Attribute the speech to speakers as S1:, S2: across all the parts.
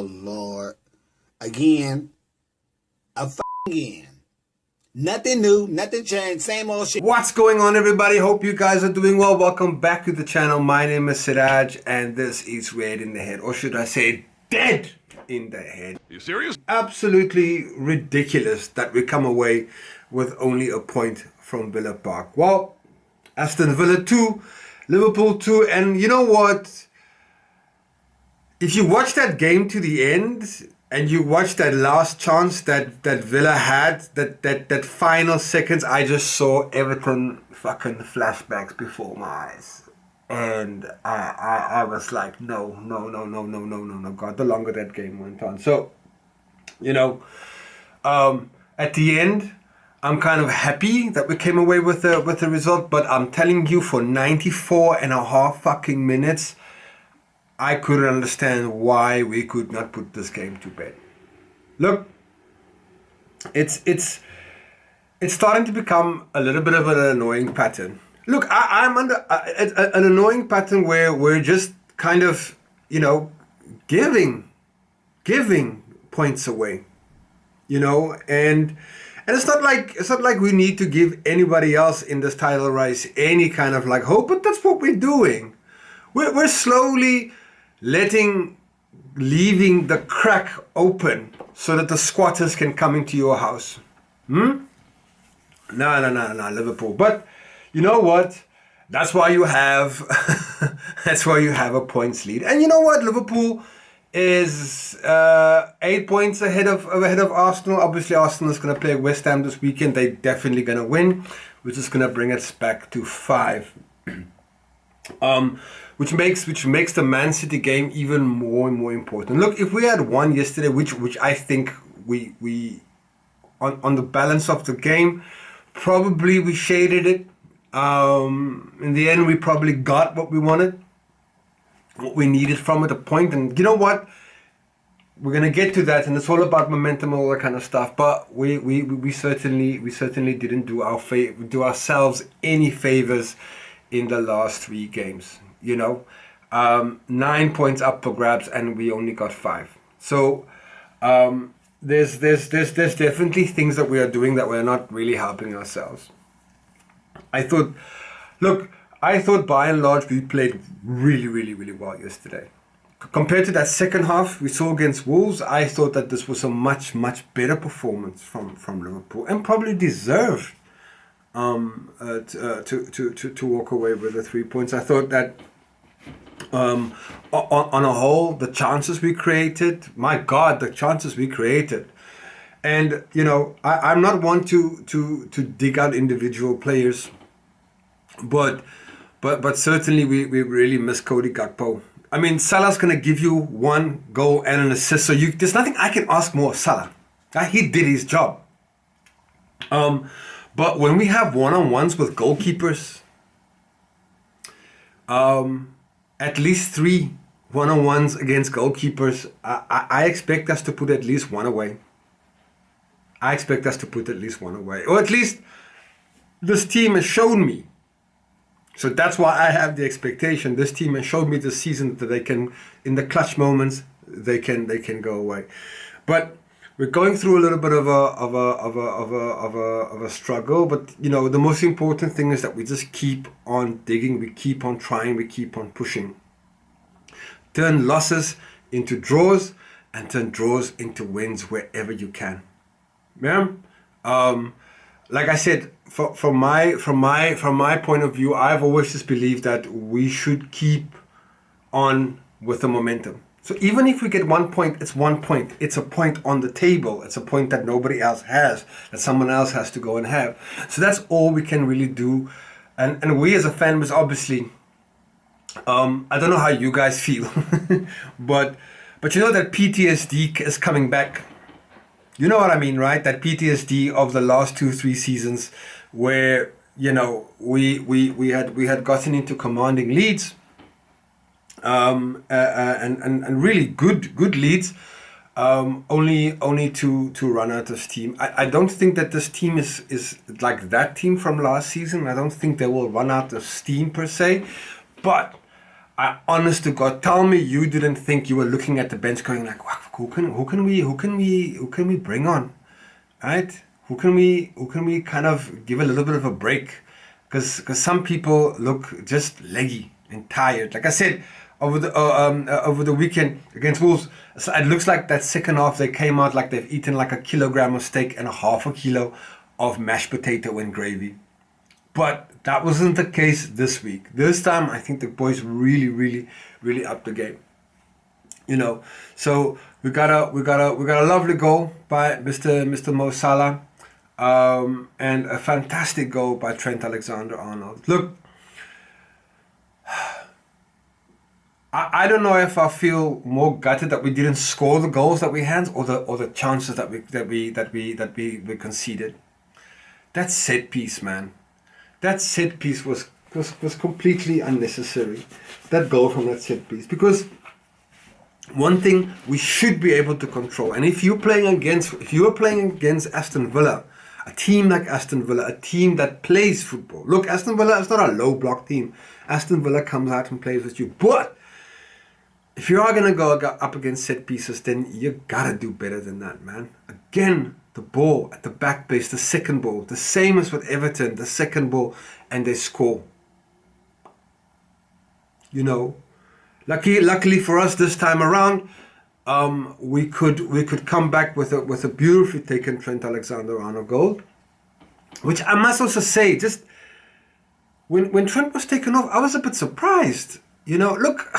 S1: Oh, Lord. Again. Again. Nothing new, nothing changed, same old shit.
S2: What's going on, everybody? Hope you guys are doing well. Welcome back to the channel. My name is Siraj and this is Red in the Head, or should I say dead in the head.
S3: Are you serious?
S2: Absolutely ridiculous that we come away with only a point from Villa Park. Well, Aston Villa 2, Liverpool 2, and you know what? If you watch that game to the end and you watch that last chance that Villa had, that final seconds, I just saw Everton fucking flashbacks before my eyes. And I was like, no, God, the longer that game went on. So, you know, at the end, I'm kind of happy that we came away with the result, but I'm telling you, for 94 and a half fucking minutes, I couldn't understand why we could not put this game to bed. Look, it's starting to become a little bit of an annoying pattern. Look, I'm under an annoying pattern where we're just kind of, you know, giving points away, you know, and it's not like we need to give anybody else in this title race any kind of like hope, but that's what we're doing. We're slowly leaving the crack open so that the squatters can come into your house. No, Liverpool. But you know what? That's why you have a points lead. And you know what? Liverpool is 8 points ahead of Arsenal. Obviously, Arsenal is going to play West Ham this weekend. They're definitely going to win, which is going to bring us back to 5. Which makes the Man City game even more and more important. Look, if we had won yesterday, which I think we on the balance of the game, probably we shaded it. In the end, we probably got what we wanted, what we needed from it, a point. And you know what? We're gonna get to that, and it's all about momentum and all that kind of stuff. But we certainly didn't do ourselves any favors in the last 3 games. You know, 9 points up for grabs, and we only got 5. So there's definitely things that we are doing that we're not really helping ourselves. I thought by and large we played really well yesterday. Compared to that second half we saw against Wolves, I thought that this was a much better performance from Liverpool, and probably deserved to walk away with the 3 points. I thought that on a whole, the chances we created, my God, the chances we created. And you know, I'm not one to dig out individual players, but certainly we really miss Cody Gakpo. I mean, Salah's gonna give you 1 goal and an assist, so there's nothing I can ask more of Salah. He did his job. But when we have one-on-ones with goalkeepers, at least 3 one-on-ones against goalkeepers, I expect us to put at least 1 away. Or at least this team has shown me. So that's why I have the expectation. This team has showed me this season that they can, in the clutch moments, they can go away. But we're going through a little bit of a struggle, but you know, the most important thing is that we just keep on digging, we keep on trying, we keep on pushing. Turn losses into draws, and turn draws into wins wherever you can. Yeah. Like I said, from my point of view, I've always just believed that we should keep on with the momentum. So even if we get 1 point, it's 1 point. It's a point on the table. It's a point that nobody else has, that someone else has to go and have. So that's all we can really do. And we as a fan base, obviously, I don't know how you guys feel, but you know that PTSD is coming back. You know what I mean, right? That PTSD of the last 2-3 seasons, where you know we had gotten into commanding leads. And really good leads, only to run out of steam. I don't think that this team is like that team from last season. I don't think they will run out of steam per se, but honest to God, tell me you didn't think you were looking at the bench going like, wow, who can we bring on, right? Who can we kind of give a little bit of a break? Because some people look just leggy and tired. Like I said, over the weekend against Wolves, so it looks like that second half they came out like they've eaten like a kilogram of steak and a half a kilo of mashed potato and gravy. But that wasn't the case this week. This time, I think the boys really upped the game. So we got a lovely goal by Mr. Mo Salah, and a fantastic goal by Trent Alexander-Arnold. Look, I don't know if I feel more gutted that we didn't score the goals that we had, or the chances that we conceded. That set piece, man. That set piece was completely unnecessary. That goal from that set piece, because one thing we should be able to control, and if you're playing against Aston Villa, a team like Aston Villa, a team that plays football. Look, Aston Villa is not a low block team. Aston Villa comes out and plays with you, but if you are going to go up against set pieces, then you got to do better than that, man. Again, the ball at the back base, the second ball, the same as with Everton, the second ball, and they score. Luckily for us this time around, we could come back with a beautifully taken Trent Alexander-Arnold goal, which I must also say, just when Trent was taken off, I was a bit surprised. Look,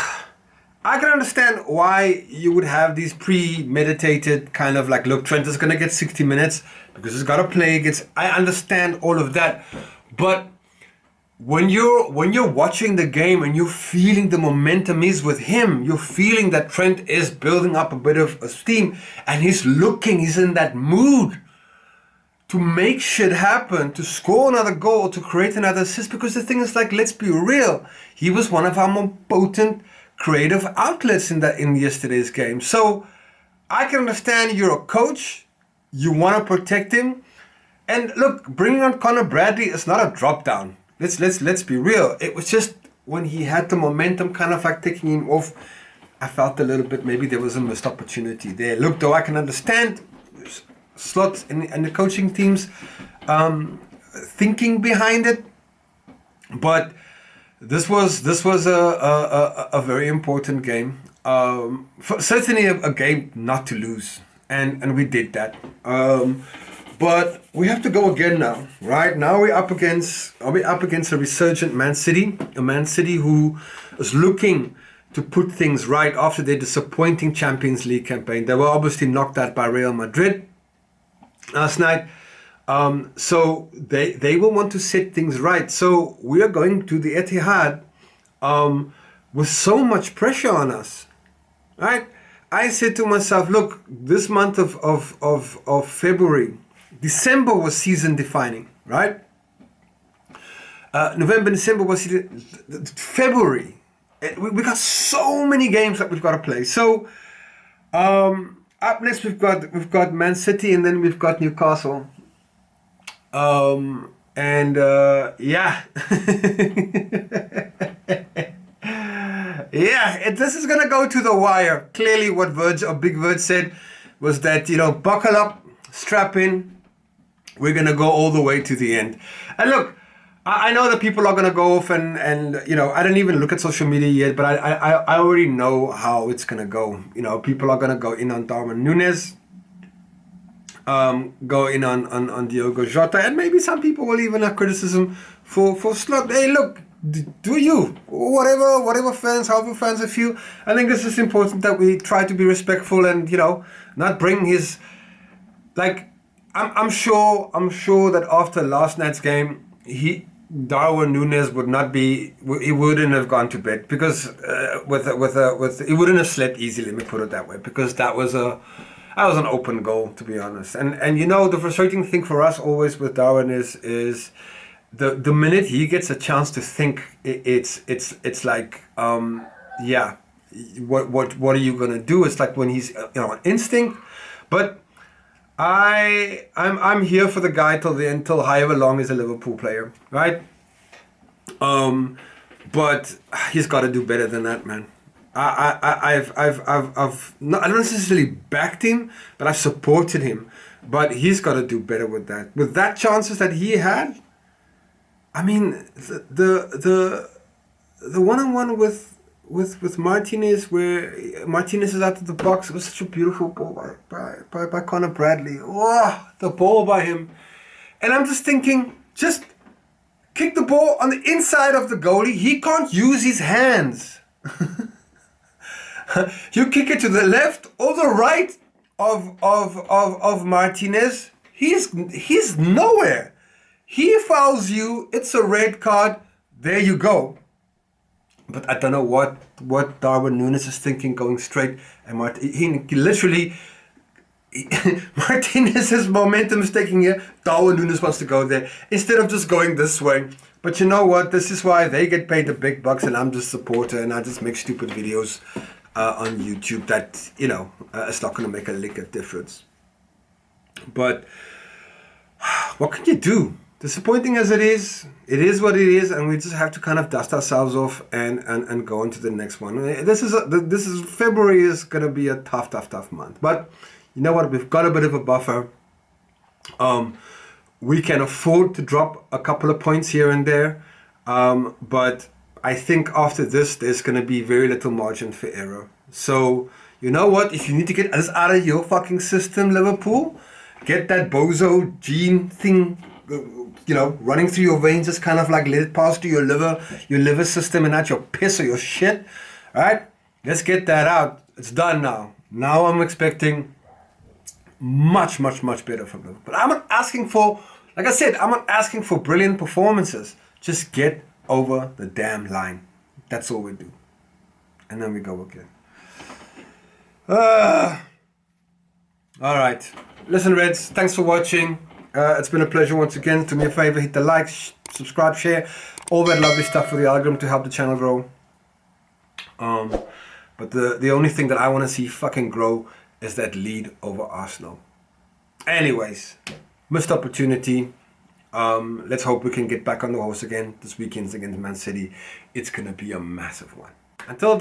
S2: I can understand why you would have these premeditated kind of like, look, Trent is going to get 60 minutes because he's got to play against. I understand all of that, but when you're watching the game and you're feeling the momentum is with him, you're feeling that Trent is building up a bit of steam, and he's in that mood to make shit happen, to score another goal, to create another assist. Because the thing is, like, let's be real, he was one of our more potent creative outlets in yesterday's game. So I can understand you're a coach, you want to protect him, and look, bringing on Conor Bradley is not a drop down. Let's be real. It was just when he had the momentum kind of like taking him off, I felt a little bit maybe there was a missed opportunity there. Look, though, I can understand Slot and the coaching teams thinking behind it, but this was a very important game. Certainly a game not to lose, and we did that. But we have to go again now, right? Now we're up against a resurgent Man City, a Man City who is looking to put things right after their disappointing Champions League campaign. They were obviously knocked out by Real Madrid last night. So they will want to set things right. So we are going to the Etihad with so much pressure on us, right? I said to myself, look, this month of February, December was season defining, right? November, December was February. We got so many games that we've got to play. So up next we've got Man City, and then we've got Newcastle. Yeah. Yeah, this is gonna go to the wire. Clearly, what Big Verge said was that, buckle up, strap in. We're gonna go all the way to the end. And look, I know that people are gonna go off and I don't even look at social media yet, but I already know how it's gonna go. People are gonna go in on Darwin Núñez, go in on Diogo Jota, and maybe some people will even have criticism for Slot. Hey, look, do you whatever fans, however fans I feel. I think it's just important that we try to be respectful and not bring his like. I'm sure that after last night's game, Darwin Núñez wouldn't have gone to bed because he wouldn't have slept easily. Let me put it that way, because that was an open goal, to be honest. And the frustrating thing for us always with Darwin is the minute he gets a chance to think, it's like what are you gonna do? It's like when he's on instinct, but. I'm here for the guy till however long he's a Liverpool player, right? But he's got to do better than that, man. I've not, I don't necessarily backed him, but I've supported him. But he's got to do better with that. With that chances that he had, I mean, the one-on-one with Martinez, where Martinez is out of the box, it was such a beautiful ball by Conor Bradley. Oh, the ball by him. And I'm just thinking, just kick the ball on the inside of the goalie. He can't use his hands. You kick it to the left or the right of Martinez. He's nowhere. He fouls you. It's a red card. There you go. But I don't know what Darwin Núñez is thinking, going straight. And he literally, Martinez's momentum is taking here. Darwin Núñez wants to go there instead of just going this way. But you know what? This is why they get paid the big bucks, and I'm just a supporter, and I just make stupid videos on YouTube that, you know, it's not going to make a lick of difference. But what can you do? Disappointing as it is what it is, and we just have to kind of dust ourselves off and go on to the next one. This is February is going to be a tough month. But you know what? We've got a bit of a buffer. We can afford to drop a couple of points here and there, but I think after this, there's going to be very little margin for error. So, you know what? If you need to get us out of your fucking system, Liverpool, get that bozo gene thing, you know, running through your veins, just kind of like let it pass to your liver system and not your piss or your shit. All right? Let's get that out. It's done now. Now I'm expecting much better from them. But I'm not asking for, like I said, I'm not asking for brilliant performances. Just get over the damn line. That's all we do. And then we go again. All right. Listen, Reds, thanks for watching. It's been a pleasure once again. Do me a favor, hit the like, subscribe, share, all that lovely stuff for the algorithm to help the channel grow. But the only thing that I want to see fucking grow is that lead over Arsenal. Anyways, missed opportunity. Let's hope we can get back on the horse again. This weekend's against Man City. It's going to be a massive one. Until then.